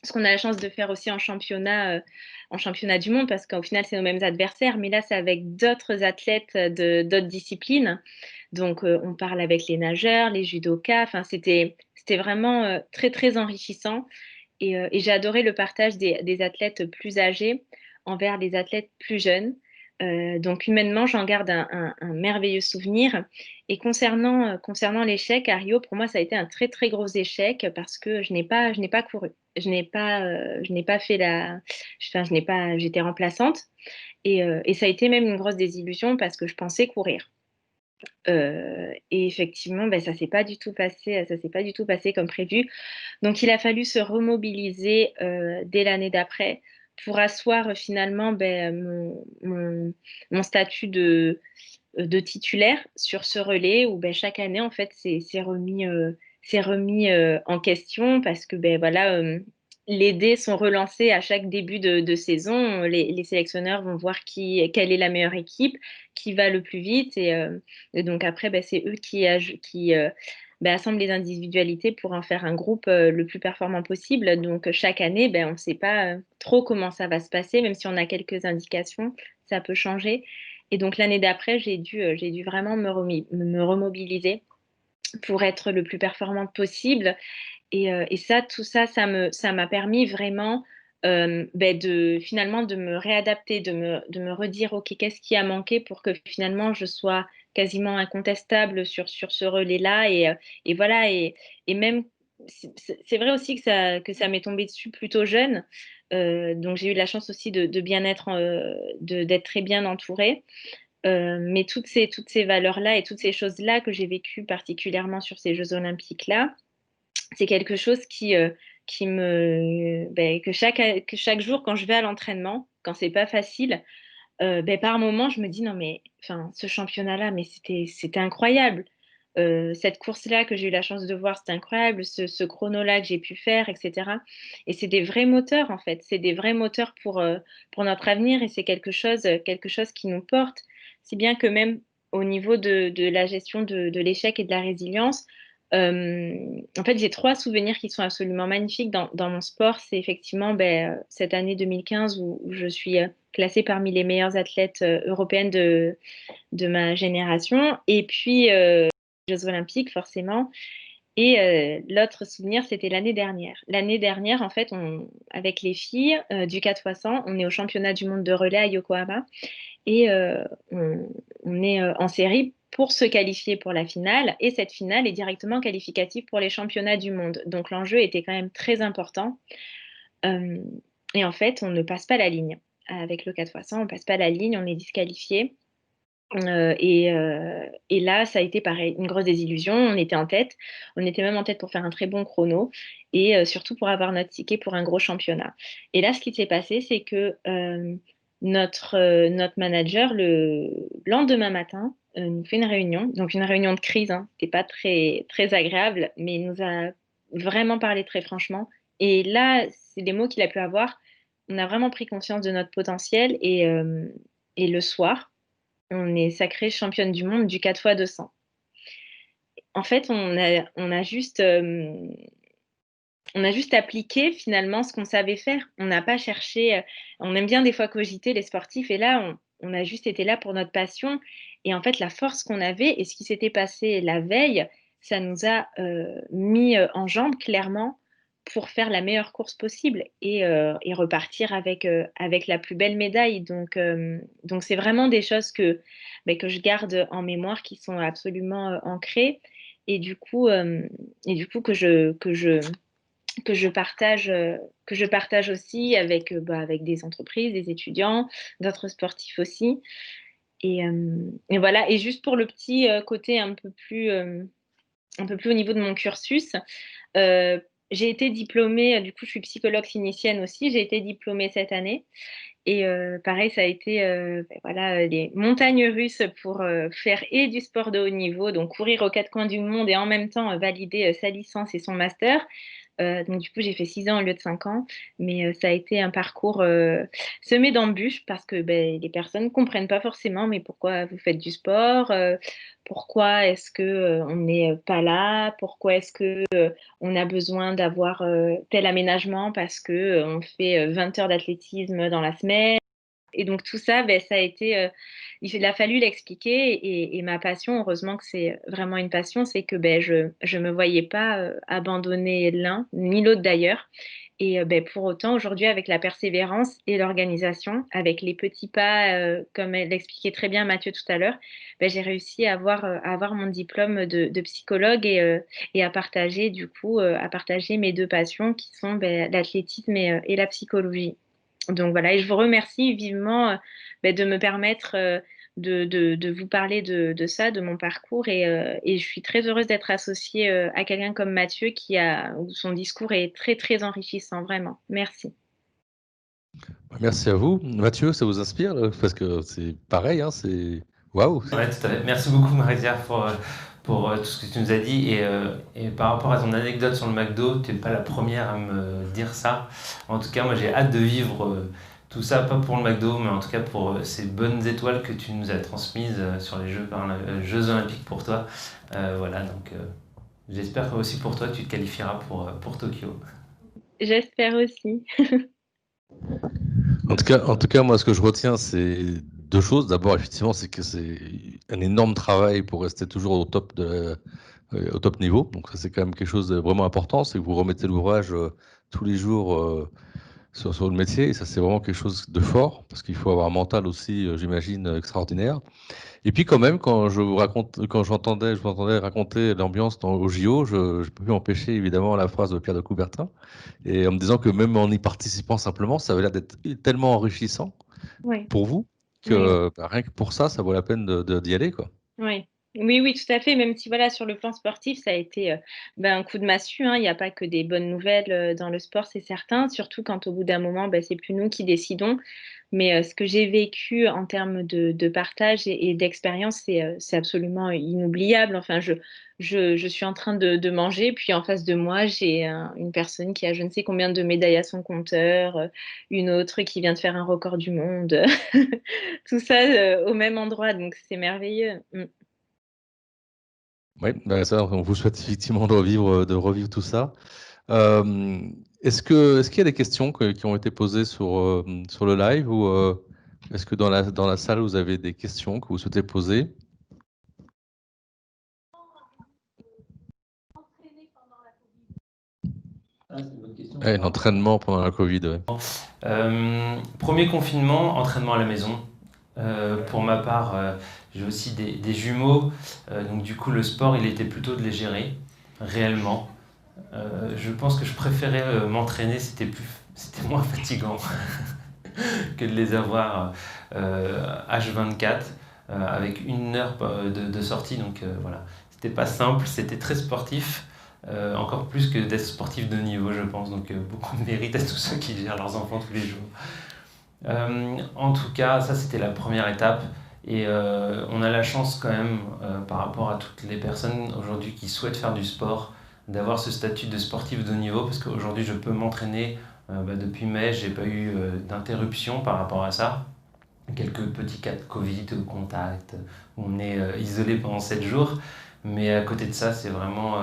ce qu'on a la chance de faire aussi en championnat du monde, parce qu'au final, c'est nos mêmes adversaires, mais là, c'est avec d'autres athlètes de d'autres disciplines. Donc, on parle avec les nageurs, les judokas. Enfin, c'était vraiment très, très enrichissant. Et j'ai adoré le partage des athlètes plus âgés envers les athlètes plus jeunes. Donc, humainement, j'en garde un merveilleux souvenir. Et concernant l'échec à Rio, pour moi, ça a été un très, très gros échec parce que je n'ai pas couru. Je n'ai pas fait enfin, j'étais remplaçante. Et ça a été même une grosse désillusion parce que je pensais courir. Et effectivement, ça s'est pas du tout passé comme prévu. Donc, il a fallu se remobiliser dès l'année d'après pour asseoir finalement mon statut de titulaire sur ce relais où chaque année, en fait, c'est remis en question parce que voilà, les dés sont relancés à chaque début de saison. Les sélectionneurs vont voir quelle est la meilleure équipe, qui va le plus vite. Et donc après, c'est eux qui assemblent les individualités pour en faire un groupe le plus performant possible. Donc chaque année, on ne sait pas trop comment ça va se passer, même si on a quelques indications, ça peut changer. Et donc l'année d'après, j'ai dû vraiment me remobiliser pour être le plus performante possible. Et ça, tout ça, ça m'a permis vraiment finalement de me réadapter, de me redire, OK, qu'est-ce qui a manqué pour que finalement je sois quasiment incontestable sur ce relais-là. Et voilà, et même, c'est vrai aussi que ça m'est tombé dessus plutôt jeune. Donc j'ai eu la chance aussi de bien être, d'être très bien entourée. Mais toutes ces valeurs-là et toutes ces choses-là que j'ai vécues particulièrement sur ces Jeux olympiques-là, c'est quelque chose que chaque jour quand je vais à l'entraînement, quand c'est pas facile, par moment, je me dis, non, mais enfin, ce championnat-là, mais c'était incroyable. Cette course-là que j'ai eu la chance de voir, c'était incroyable. Ce chrono-là que j'ai pu faire, etc. Et c'est des vrais moteurs, en fait. C'est des vrais moteurs pour notre avenir et c'est quelque chose qui nous porte. Si bien que même au niveau de la gestion de l'échec et de la résilience, en fait, j'ai 3 souvenirs qui sont absolument magnifiques dans mon sport. C'est effectivement cette année 2015 où je suis classée parmi les meilleures athlètes européennes de ma génération. Et puis, les Jeux Olympiques, forcément. Et l'autre souvenir, c'était l'année dernière. L'année dernière, en fait, avec les filles du 4x100, on est au championnat du monde de relais à Yokohama. Et on est en série pour se qualifier pour la finale. Et cette finale est directement qualificative pour les championnats du monde. Donc l'enjeu était quand même très important. Euh, et en fait, on ne passe pas la ligne. Avec le 4x100, on ne passe pas la ligne, on est disqualifié. Et là, ça a été pareil, une grosse désillusion. On était en tête. On était même en tête pour faire un très bon chrono et surtout pour avoir notre ticket pour un gros championnat. Et là, ce qui s'est passé, c'est que notre manager, le lendemain matin, nous fait une réunion. Donc, une réunion de crise, hein. C'était pas très, très agréable, mais il nous a vraiment parlé très franchement. Et là, c'est des mots qu'il a pu avoir. On a vraiment pris conscience de notre potentiel et le soir, on est sacrée championne du monde du 4x200. En fait, on a juste appliqué finalement ce qu'on savait faire. On n'a pas cherché. On aime bien des fois cogiter les sportifs, et là, on a juste été là pour notre passion. Et en fait, la force qu'on avait et ce qui s'était passé la veille, ça nous a mis en jambes clairement pour faire la meilleure course possible et repartir avec la plus belle médaille. Donc c'est vraiment des choses que je garde en mémoire, qui sont absolument ancrées et du coup que je partage aussi avec des entreprises, des étudiants, d'autres sportifs aussi. Et voilà. Et juste pour le petit côté un peu plus au niveau de mon cursus, euh, j'ai été diplômée, du coup je suis psychologue clinicienne aussi, j'ai été diplômée cette année. Et pareil, ça a été voilà, les montagnes russes pour faire et du sport de haut niveau, donc courir aux 4 coins du monde et en même temps valider sa licence et son master. Donc du coup, j'ai fait 6 ans au lieu de 5 ans, mais ça a été un parcours semé d'embûches parce que les personnes ne comprennent pas forcément, mais pourquoi vous faites du sport, pourquoi est-ce que on n'est pas là, pourquoi est-ce que on a besoin d'avoir tel aménagement parce que on fait 20 heures d'athlétisme dans la semaine. Et donc tout ça, ça a été, il a fallu l'expliquer et ma passion, heureusement que c'est vraiment une passion, c'est que je me voyais pas abandonner l'un ni l'autre d'ailleurs. Et pour autant, aujourd'hui, avec la persévérance et l'organisation, avec les petits pas, comme l'expliquait très bien Mathieu tout à l'heure, j'ai réussi à avoir mon diplôme de psychologue et à partager du coup, à partager mes 2 passions qui sont l'athlétisme et la psychologie. Donc voilà, et je vous remercie vivement de me permettre de vous parler de ça, de mon parcours. Et je suis très heureuse d'être associée à quelqu'un comme Mathieu où son discours est très, très enrichissant, vraiment. Merci. Merci à vous. Mathieu, ça vous inspire? Parce que c'est pareil, hein, c'est waouh. Ouais, tout à fait. Merci beaucoup, Marie-Pierre, pour tout ce que tu nous as dit. Et par rapport à ton anecdote sur le McDo, tu n'es pas la première à me dire ça. En tout cas, moi, j'ai hâte de vivre tout ça, pas pour le McDo, mais en tout cas pour ces bonnes étoiles que tu nous as transmises sur les Jeux Olympiques pour toi. Voilà, donc j'espère aussi pour toi, tu te qualifieras pour Tokyo. J'espère aussi. En tout cas, moi, ce que je retiens, c'est 2 choses. D'abord, effectivement, c'est que c'est un énorme travail pour rester toujours au top niveau. Donc, ça, c'est quand même quelque chose de vraiment important. C'est que vous remettez l'ouvrage tous les jours sur le métier. Et ça, c'est vraiment quelque chose de fort, parce qu'il faut avoir un mental aussi, j'imagine, extraordinaire. Et puis, quand même, quand je vous entendais raconter l'ambiance au JO, je ne peux plus empêcher évidemment la phrase de Pierre de Coubertin, et en me disant que même en y participant simplement, ça avait l'air d'être tellement enrichissant Oui. pour vous que rien que pour ça, ça vaut la peine d'y aller, quoi. Oui. Oui, oui, tout à fait. Même si voilà, sur le plan sportif, ça a été un coup de massue, hein. Il n'y a pas que des bonnes nouvelles dans le sport, c'est certain. Surtout quand au bout d'un moment, c'est plus nous qui décidons. Mais ce que j'ai vécu en termes de partage et d'expérience, c'est absolument inoubliable. Enfin, je suis en train de manger, puis en face de moi, j'ai une personne qui a je ne sais combien de médailles à son compteur, une autre qui vient de faire un record du monde. Tout ça au même endroit, donc c'est merveilleux. Mm. Oui, bah, ça, on vous souhaite effectivement de revivre tout ça. Est-ce qu'il y a des questions qui ont été posées sur le live ou est-ce que dans la salle, vous avez des questions que vous souhaitez poser? L'entraînement pendant la Covid, ouais. Premier confinement, entraînement à la maison. Pour ma part, j'ai aussi des jumeaux, donc du coup le sport il était plutôt de les gérer réellement. Je pense que je préférais m'entraîner, c'était moins fatigant que de les avoir H24 avec 1 heure de sortie, donc voilà, c'était pas simple, c'était très sportif. Encore plus que d'être sportif de niveau, je pense. Donc beaucoup de mérite à tous ceux qui gèrent leurs enfants tous les jours. En tout cas, ça c'était la première étape. Et on a la chance quand même, par rapport à toutes les personnes aujourd'hui qui souhaitent faire du sport, d'avoir ce statut de sportif de haut niveau, parce qu'aujourd'hui je peux m'entraîner. Depuis mai, j'ai pas eu d'interruption par rapport à ça. Quelques petits cas de Covid, de contact, où on est isolé pendant 7 jours. Mais à côté de ça, c'est vraiment...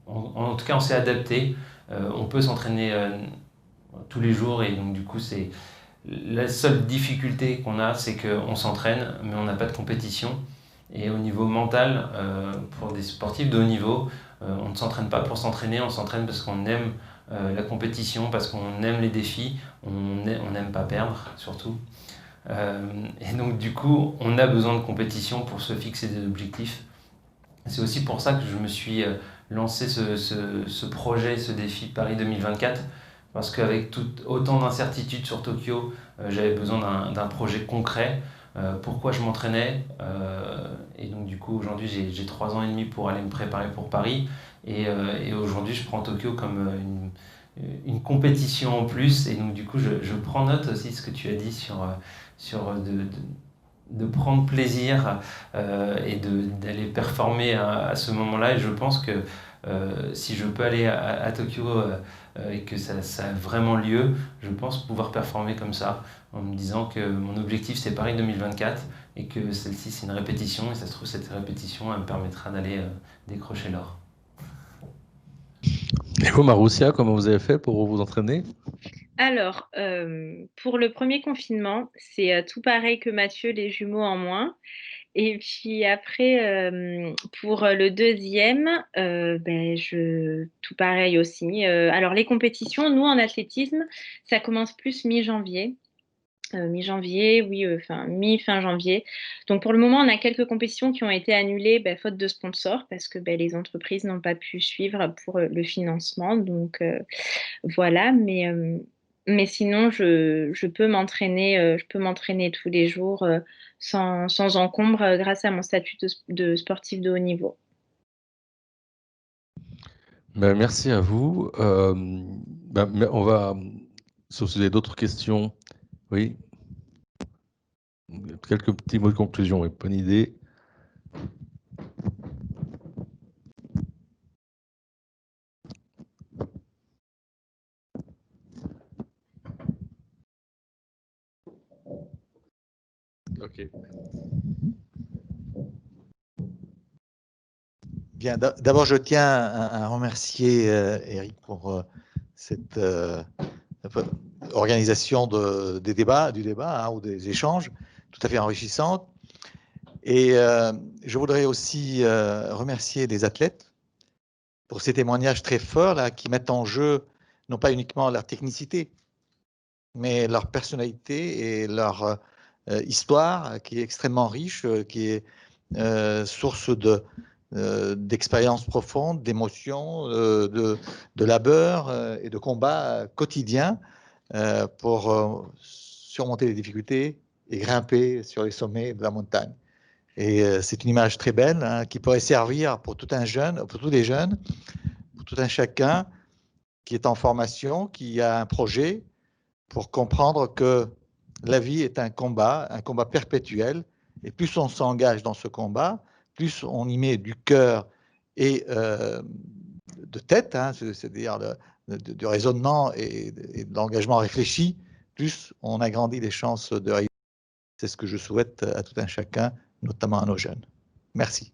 en tout cas, on s'est adapté. On peut s'entraîner tous les jours et donc du coup, c'est la seule difficulté qu'on a, c'est qu'on s'entraîne, mais on n'a pas de compétition. Et au niveau mental, pour des sportifs de haut niveau, on ne s'entraîne pas pour s'entraîner, on s'entraîne parce qu'on aime la compétition, parce qu'on aime les défis, on n'aime pas perdre surtout. Et donc du coup, on a besoin de compétition pour se fixer des objectifs. C'est aussi pour ça que je me suis lancé ce projet, ce défi Paris 2024, parce qu'avec autant d'incertitudes sur Tokyo, j'avais besoin d'un projet concret. Pourquoi je m'entraînais et donc du coup aujourd'hui j'ai 3 ans et demi pour aller me préparer pour Paris et aujourd'hui je prends Tokyo comme une compétition en plus et donc du coup je prends note aussi de ce que tu as dit sur de prendre plaisir et d'aller performer à ce moment-là. Et je pense que si je peux aller à Tokyo et que ça a vraiment lieu, je pense pouvoir performer comme ça, en me disant que mon objectif c'est Paris 2024 et que celle-ci c'est une répétition, et ça se trouve cette répétition elle me permettra d'aller décrocher l'or. Et vous, Maroussia, comment vous avez fait pour vous entraîner? Alors, pour le premier confinement, c'est tout pareil que Mathieu, les jumeaux en moins. Et puis après, pour le deuxième, tout pareil aussi. Alors, les compétitions, nous, en athlétisme, ça commence plus mi-janvier. Mi-janvier, oui, enfin mi-fin janvier. Donc pour le moment, on a quelques compétitions qui ont été annulées faute de sponsors parce que les entreprises n'ont pas pu suivre pour le financement. Donc voilà, mais sinon, je peux m'entraîner tous les jours sans encombre grâce à mon statut de sportif de haut niveau. Ben, merci à vous. Mais on va, sauf si vous avez d'autres questions, oui. Quelques petits mots de conclusion, oui, bonne idée. Ok. Bien, d'abord, je tiens à remercier Eric pour cette organisation du débat ou des échanges tout à fait enrichissantes. Et je voudrais aussi remercier les athlètes pour ces témoignages très forts là, qui mettent en jeu non pas uniquement leur technicité, mais leur personnalité et leur histoire qui est extrêmement riche, qui est source d'expériences profondes, d'émotions, de labeur et de combats quotidiens pour surmonter les difficultés et grimper sur les sommets de la montagne. Et c'est une image très belle hein, qui pourrait servir pour tout un jeune, pour tous les jeunes, pour tout un chacun qui est en formation, qui a un projet pour comprendre que la vie est un combat perpétuel. Et plus on s'engage dans ce combat, plus on y met du cœur et de tête, hein, c'est-à-dire du raisonnement et de l'engagement réfléchi, plus on agrandit les chances de réussite. C'est ce que je souhaite à tout un chacun, notamment à nos jeunes. Merci.